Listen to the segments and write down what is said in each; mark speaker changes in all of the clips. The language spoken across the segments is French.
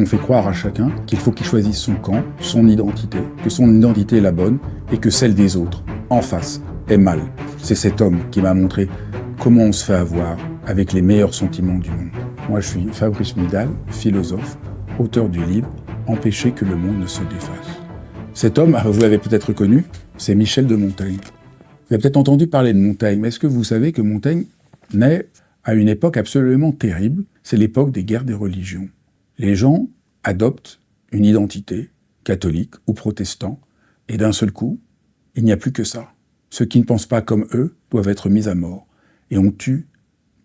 Speaker 1: On fait croire à chacun qu'il faut qu'il choisisse son camp, son identité, que son identité est la bonne et que celle des autres, en face, est mal. C'est cet homme qui m'a montré comment on se fait avoir avec les meilleurs sentiments du monde. Moi, je suis Fabrice Midal, philosophe, auteur du livre « Empêcher que le monde ne se défasse ». Cet homme, vous l'avez peut-être connu, c'est Michel de Montaigne. Vous avez peut-être entendu parler de Montaigne, mais est-ce que vous savez que Montaigne naît à une époque absolument terrible? C'est l'époque des guerres des religions. Les gens adoptent une identité, catholique ou protestant, et d'un seul coup, il n'y a plus que ça. Ceux qui ne pensent pas comme eux doivent être mis à mort. Et on tue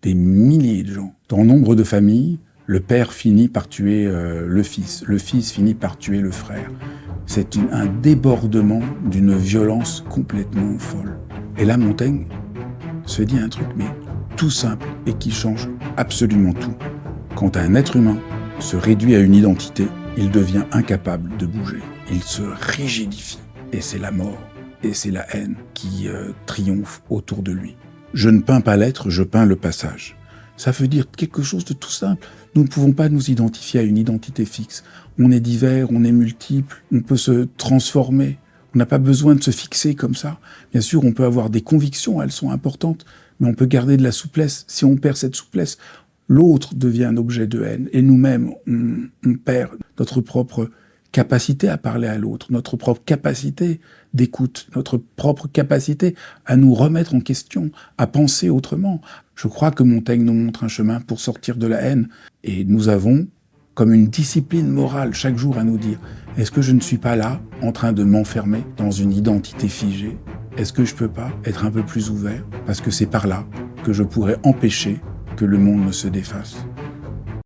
Speaker 1: des milliers de gens. Dans nombre de familles, le père finit par tuer le fils finit par tuer le frère. C'est un débordement d'une violence complètement folle. Et là, Montaigne se dit un truc, mais tout simple, et qui change absolument tout. Quand un être humain se réduit à une identité, il devient incapable de bouger. Il se rigidifie. Et c'est la mort, et c'est la haine qui triomphe autour de lui. Je ne peins pas l'être, je peins le passage. Ça veut dire quelque chose de tout simple. Nous ne pouvons pas nous identifier à une identité fixe. On est divers, on est multiple, on peut se transformer. On n'a pas besoin de se fixer comme ça. Bien sûr, on peut avoir des convictions, elles sont importantes, mais on peut garder de la souplesse. Si on perd cette souplesse, l'autre devient un objet de haine. Et nous-mêmes, on perd notre propre capacité à parler à l'autre, notre propre capacité d'écoute, notre propre capacité à nous remettre en question, à penser autrement. Je crois que Montaigne nous montre un chemin pour sortir de la haine. Et nous avons comme une discipline morale chaque jour à nous dire « Est-ce que je ne suis pas là en train de m'enfermer dans une identité figée ? Est-ce que je ne peux pas être un peu plus ouvert ? Parce que c'est par là que je pourrais empêcher que le monde ne se défasse. »